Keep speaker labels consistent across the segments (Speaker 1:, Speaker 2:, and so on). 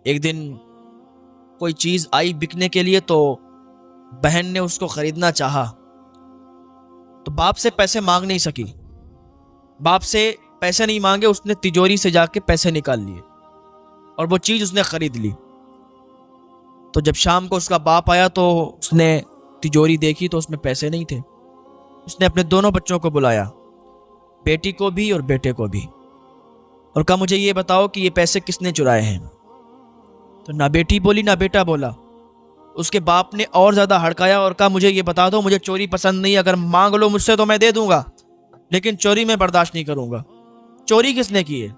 Speaker 1: एक दिन कोई चीज़ आई बिकने के लिए, तो बहन ने उसको खरीदना चाहा, तो बाप से पैसे मांग नहीं सकी। बाप से पैसे नहीं मांगे, उसने तिजोरी से जाके पैसे निकाल लिए और वो चीज़ उसने खरीद ली। तो जब शाम को उसका बाप आया तो उसने तिजोरी देखी तो उसमें पैसे नहीं थे। उसने अपने दोनों बच्चों को बुलाया, बेटी को भी और बेटे को भी, और कहा मुझे ये बताओ कि ये पैसे किसने चुराए हैं। तो ना बेटी बोली ना बेटा बोला। उसके बाप ने और ज़्यादा हड़काया और कहा मुझे ये बता दो, मुझे चोरी पसंद नहीं, अगर मांग लो मुझसे तो मैं दे दूंगा, लेकिन चोरी मैं बर्दाश्त नहीं करूंगा। चोरी किसने की है?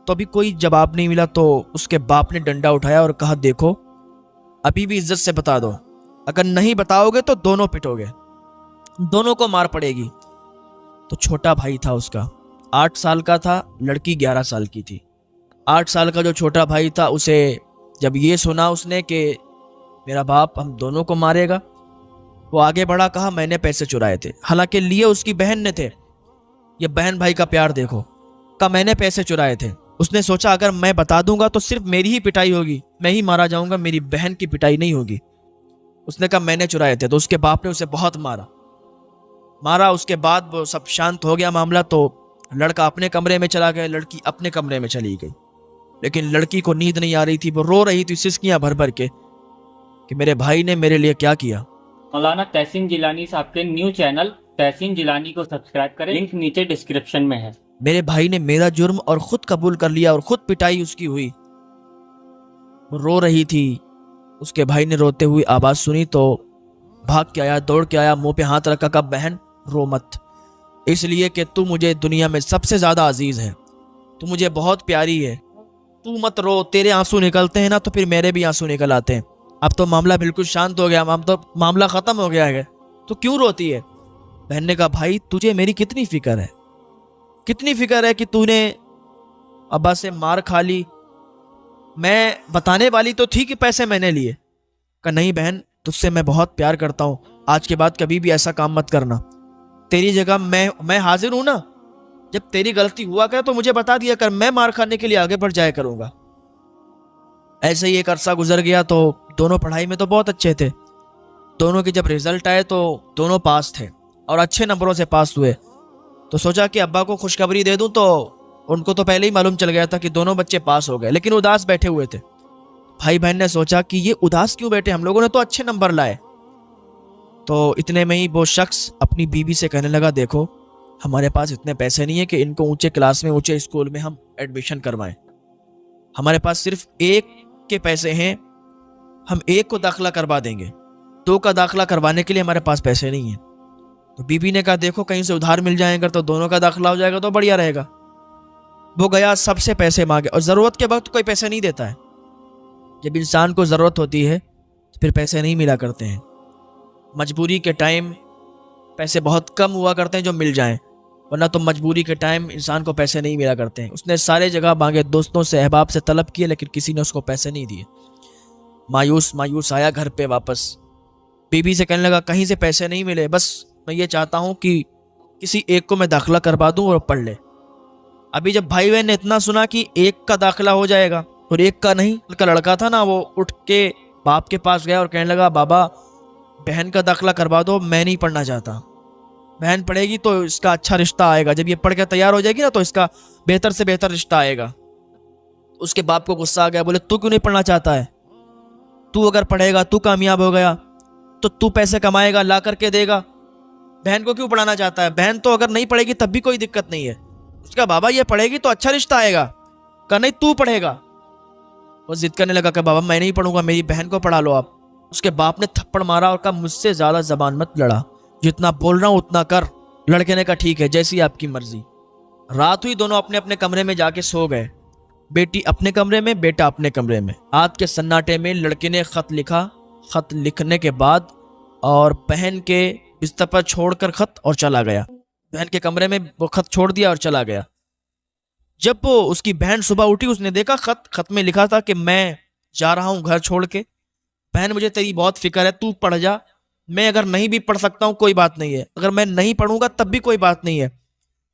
Speaker 1: तो अभी कोई जवाब नहीं मिला। तो उसके बाप ने डंडा उठाया और कहा देखो, अभी भी इज्जत से बता दो, अगर नहीं बताओगे तो दोनों पिटोगे, दोनों को मार पड़ेगी। तो छोटा भाई था उसका, 8 साल का था, लड़की 11 साल की थी। 8 साल का जो छोटा भाई था, उसे जब ये सुना उसने कि मेरा बाप हम दोनों को मारेगा, वो आगे बढ़ा, कहा मैंने पैसे चुराए थे। हालांकि लिए उसकी बहन ने थे। ये बहन भाई का प्यार देखो। कहा मैंने पैसे चुराए थे। उसने सोचा अगर मैं बता दूंगा तो सिर्फ मेरी ही पिटाई होगी, मैं ही मारा जाऊंगा, मेरी बहन की पिटाई नहीं होगी। उसने कहा मैंने चुराए थे। तो उसके बाप ने उसे बहुत मारा। उसके बाद वो सब शांत हो गया मामला। तो लड़का अपने कमरे में चला गया, लड़की अपने कमरे में चली गई। लेकिन लड़की को नींद नहीं आ रही थी, वो रो रही थी सिसकियां भर भर के कि मेरे भाई ने मेरे लिए क्या किया।
Speaker 2: मौलाना तहसीन जिलानी साहब के न्यू चैनल तहसीन जिलानी को सब्सक्राइब करें, लिंक नीचे डिस्क्रिप्शन में है।
Speaker 1: मेरे भाई ने मेरा जुर्म और खुद कबूल कर लिया और खुद पिटाई उसकी हुई। वो रो रही थी। उसके भाई ने रोते हुई आवाज सुनी तो भाग के आया, दौड़ के आया, मुंह पे हाथ रखा, कहा बहन रो मत, इसलिए कि तू मुझे दुनिया में सबसे ज्यादा अजीज है, तू मुझे बहुत प्यारी है, तू मत रो। तेरे आंसू निकलते हैं ना तो फिर मेरे भी आंसू निकल आते हैं। अब तो मामला बिल्कुल शांत हो गया, मामला खत्म हो गया है, तो क्यों रोती है? बहन ने कहा भाई तुझे मेरी कितनी फिक्र है, कितनी फिक्र है कि तूने अब्बा से मार खा ली। मैं बताने वाली तो थी कि पैसे मैंने लिए। कहा नहीं बहन, तुझसे मैं बहुत प्यार करता हूं, आज के बाद कभी भी ऐसा काम मत करना। तेरी जगह मैं हाजिर हूं ना। जब तेरी गलती हुआ करे तो मुझे बता दिया कर, मैं मार खाने के लिए आगे बढ़ जाया करूंगा। ऐसे ही एक अरसा गुजर गया। तो दोनों पढ़ाई में तो बहुत अच्छे थे। दोनों के जब रिजल्ट आए तो दोनों पास थे और अच्छे नंबरों से पास हुए। तो सोचा कि अब्बा को खुशखबरी दे दूं। तो उनको तो पहले ही मालूम चल गया था कि दोनों बच्चे पास हो गए, लेकिन उदास बैठे हुए थे। भाई बहन ने सोचा कि ये उदास क्यों बैठे, हम लोगों ने तो अच्छे नंबर लाए। तो इतने में ही वो शख्स अपनी बीवी से कहने लगा देखो, हमारे पास इतने पैसे नहीं है कि इनको ऊंचे क्लास में, ऊंचे स्कूल में हम एडमिशन करवाएं। हमारे पास सिर्फ एक के पैसे हैं, हम एक को दाखिला करवा देंगे, दो का दाखिला करवाने के लिए हमारे पास पैसे नहीं है। तो बीबी ने कहा देखो कहीं से उधार मिल जाएगा तो दोनों का दाखिला हो जाएगा तो बढ़िया रहेगा। वो गया, सबसे पैसे मांगे, और जरूरत के वक्त कोई पैसे नहीं देता है। जब इंसान को जरूरत होती है तो फिर पैसे नहीं मिला करते हैं। मजबूरी के टाइम पैसे बहुत कम हुआ करते हैं जो मिल जाएं, वरना तो मजबूरी के टाइम इंसान को पैसे नहीं मिला करते हैं। उसने सारे जगह मांगे, दोस्तों से, अहबाब से तलब किए, लेकिन किसी ने उसको पैसे नहीं दिए। मायूस मायूस आया घर पे वापस। बीबी से कहने लगा कहीं से पैसे नहीं मिले, बस मैं ये चाहता हूँ कि किसी एक को मैं दाखिला करवा दूँ और पढ़ ले। अभी जब भाई बहन ने इतना सुना कि एक का दाखिला हो जाएगा और एक का नहीं, का लड़का था ना, वो उठ के बाप के पास गया और कहने लगा बाबा बहन का दाखिला करवा दो, मैं नहीं पढ़ना चाहता। बहन पढ़ेगी तो इसका अच्छा रिश्ता आएगा, जब ये पढ़ के तैयार हो जाएगी ना तो इसका बेहतर से बेहतर रिश्ता आएगा। उसके बाप को गुस्सा आ गया, बोले तू क्यों नहीं पढ़ना चाहता है? तू अगर पढ़ेगा, तू कामयाब हो गया तो तू पैसे कमाएगा, ला करके देगा, बहन को क्यों पढ़ाना चाहता है? बहन तो अगर नहीं पढ़ेगी तब भी कोई दिक्कत नहीं है। उसका बाबा ये पढ़ेगी तो अच्छा रिश्ता आएगा। कहा नहीं तू पढ़ेगा। वो जिद करने लगा कि बाबा मैं नहीं पढ़ूंगा, मेरी बहन को पढ़ा लो आप। उसके बाप ने थप्पड़ मारा और कहा मुझसे ज्यादा जबान मत लड़ा, जितना बोल रहा हूं उतना कर। लड़के ने कहा ठीक है, जैसी आपकी मर्जी। रात हुई, दोनों अपने अपने कमरे में जाके सो गए। बेटी अपने कमरे में, बेटा अपने कमरे में। रात के सन्नाटे में लड़के ने खत लिखा। खत लिखने के बाद और बहन के बिस्तर पर छोड़कर खत और चला गया। बहन के कमरे में वो खत छोड़ दिया और चला गया। जब वो उसकी बहन सुबह उठी, उसने देखा खत में लिखा था कि मैं जा रहा हूं घर छोड़ के, बहन मुझे तेरी बहुत फिक्र है, तू पढ़ जा। मैं अगर नहीं भी पढ़ सकता हूं कोई बात नहीं है, अगर मैं नहीं पढ़ूंगा तब भी कोई बात नहीं है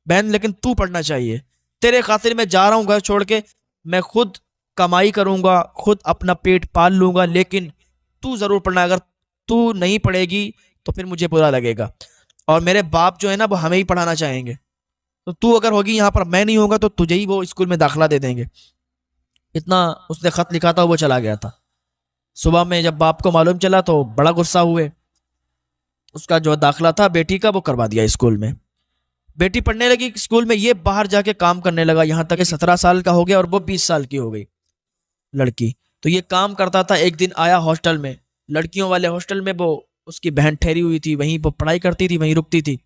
Speaker 1: बहन, लेकिन तू पढ़ना चाहिए। तेरे खातिर मैं जा रहा हूं घर छोड़ के, मैं खुद कमाई करूंगा, खुद अपना पेट पाल लूंगा, लेकिन तू जरूर पढ़ना। अगर तू नहीं पढ़ेगी तो फिर मुझे बुरा लगेगा, और मेरे बाप जो है ना वो हमें ही पढ़ाना चाहेंगे। तो तू अगर होगी यहाँ पर, मैं नहीं होगा, तो तुझे ही वो स्कूल में दाखिला दे देंगे। इतना उसने खत लिखा था, वो चला गया था। सुबह में जब बाप को मालूम चला तो बड़ा गुस्सा हुए। उसका जो दाखिला था बेटी का वो करवा दिया स्कूल में। बेटी पढ़ने लगी स्कूल में, ये बाहर जाके काम करने लगा, यहाँ तक कि 17 साल का हो गया और वो 20 साल की हो गई लड़की। तो ये काम करता था। एक दिन आया हॉस्टल में, लड़कियों वाले हॉस्टल में, वो उसकी बहन ठहरी हुई थी, वहीं वो पढ़ाई करती थी, वहीं रुकती थी।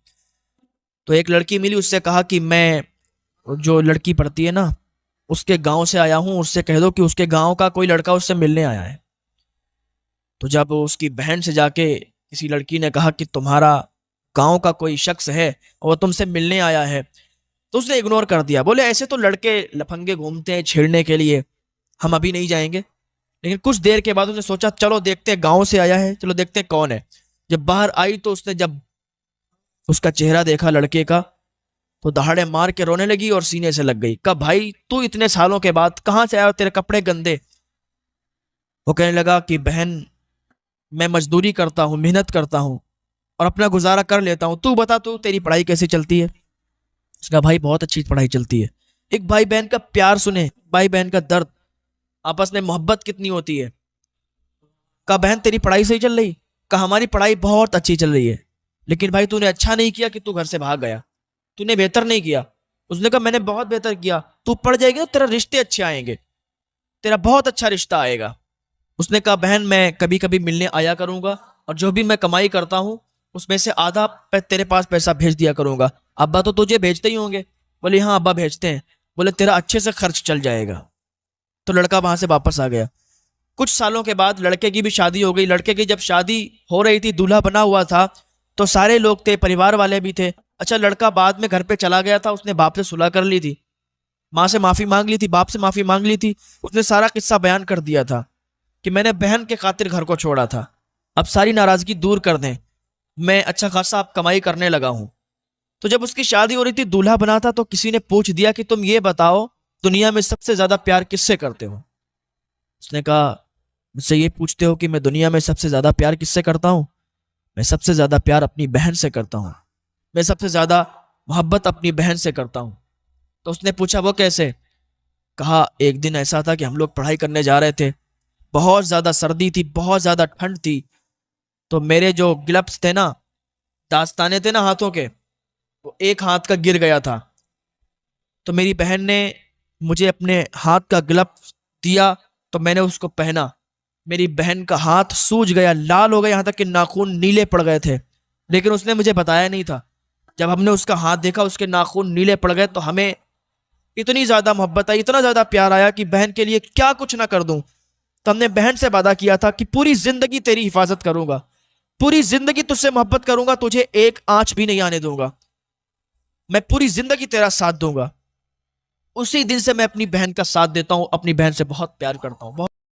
Speaker 1: तो एक लड़की मिली, उससे कहा कि मैं, जो लड़की पढ़ती है ना, उसके गांव से आया हूँ, उससे कह दो कि उसके गांव का कोई लड़का उससे मिलने आया है। तो जब उसकी बहन से जाके किसी लड़की ने कहा कि तुम्हारा गांव का कोई शख्स है और वो तुमसे मिलने आया है, तो उसने इग्नोर कर दिया। बोले ऐसे तो लड़के लफंगे घूमते हैं छेड़ने के लिए, हम अभी नहीं जाएंगे। लेकिन कुछ देर के बाद उसने सोचा चलो देखते हैं, गांव से आया है, चलो देखते हैं कौन है। जब बाहर आई तो उसने जब उसका चेहरा देखा लड़के का, तो दहाड़े मार के रोने लगी और सीने से लग गई। कहा भाई तू इतने सालों के बाद कहाँ से आया, तेरे कपड़े गंदे। वो कहने लगा कि बहन, मैं मजदूरी करता हूँ, मेहनत करता हूँ और अपना गुजारा कर लेता हूँ, तू बता तू तेरी पढ़ाई कैसे चलती है। उसका भाई बहुत अच्छी पढ़ाई चलती है। एक भाई बहन का प्यार सुने, भाई बहन का दर्द, आपस में मोहब्बत कितनी होती है। कहा बहन तेरी पढ़ाई सही चल रही। कहा हमारी पढ़ाई बहुत अच्छी चल रही है, लेकिन भाई तूने अच्छा नहीं किया कि तू घर से भाग गया, तूने बेहतर नहीं किया। उसने कहा मैंने बहुत बेहतर किया, तू पढ़ जाएगी तो तेरा रिश्ते अच्छे आएंगे, तेरा बहुत अच्छा रिश्ता आएगा। उसने कहा बहन मैं कभी कभी मिलने आया करूंगा, और जो भी मैं कमाई करता हूँ उसमें से आधा तेरे पास पैसा भेज दिया करूंगा। अब्बा तो तुझे भेजते ही होंगे। बोले हाँ अब्बा भेजते हैं। बोले तेरा अच्छे से खर्च चल जाएगा। तो लड़का वहां से वापस आ गया। कुछ सालों के बाद लड़के की भी शादी हो गई। लड़के की जब शादी हो रही थी, दूल्हा बना हुआ था, तो सारे लोग थे, परिवार वाले भी थे। अच्छा लड़का बाद में घर पे चला गया था, उसने बाप से सुलह कर ली थी, माँ से माफी मांग ली थी, बाप से माफी मांग ली थी। उसने सारा किस्सा बयान कर दिया था कि मैंने बहन के खातिर घर को छोड़ा था, अब सारी नाराजगी दूर कर दें, मैं अच्छा खासा अब कमाई करने लगा हूं। तो जब उसकी शादी हो रही थी, दूल्हा बना था, तो किसी ने पूछ दिया कि तुम ये बताओ दुनिया में सबसे ज्यादा प्यार किससे करते हो। उसने कहा मुझसे ये पूछते हो कि मैं दुनिया में सबसे ज्यादा प्यार किससे करता हूँ, मैं सबसे ज्यादा प्यार अपनी बहन से करता हूँ, मैं सबसे ज्यादा मोहब्बत अपनी बहन से करता हूँ। तो उसने पूछा वो कैसे। कहा एक दिन ऐसा था कि हम लोग पढ़ाई करने जा रहे थे, बहुत ज्यादा सर्दी थी, बहुत ज्यादा ठंड थी। तो मेरे जो ग्लव्स थे ना, दास्ताने थे ना हाथों के, वो एक हाथ का गिर गया था। तो मेरी बहन ने मुझे अपने हाथ का ग्लव्स दिया, तो मैंने उसको पहना। मेरी बहन का हाथ सूज गया, लाल हो गया, यहाँ तक कि नाखून नीले पड़ गए थे, लेकिन उसने मुझे बताया नहीं था। जब हमने उसका हाथ देखा, उसके नाखून नीले पड़ गए, तो हमें इतनी ज्यादा मोहब्बत आई, इतना ज्यादा प्यार आया कि बहन के लिए क्या कुछ ना कर दूं। तो हमने बहन से वादा किया था कि पूरी जिंदगी तेरी हिफाजत करूंगा, पूरी जिंदगी तुझसे मोहब्बत करूंगा, तुझे एक आंच भी नहीं आने दूंगा, मैं पूरी जिंदगी तेरा साथ दूंगा। उसी दिन से मैं अपनी बहन का साथ देता हूं, अपनी बहन से बहुत प्यार करता हूं।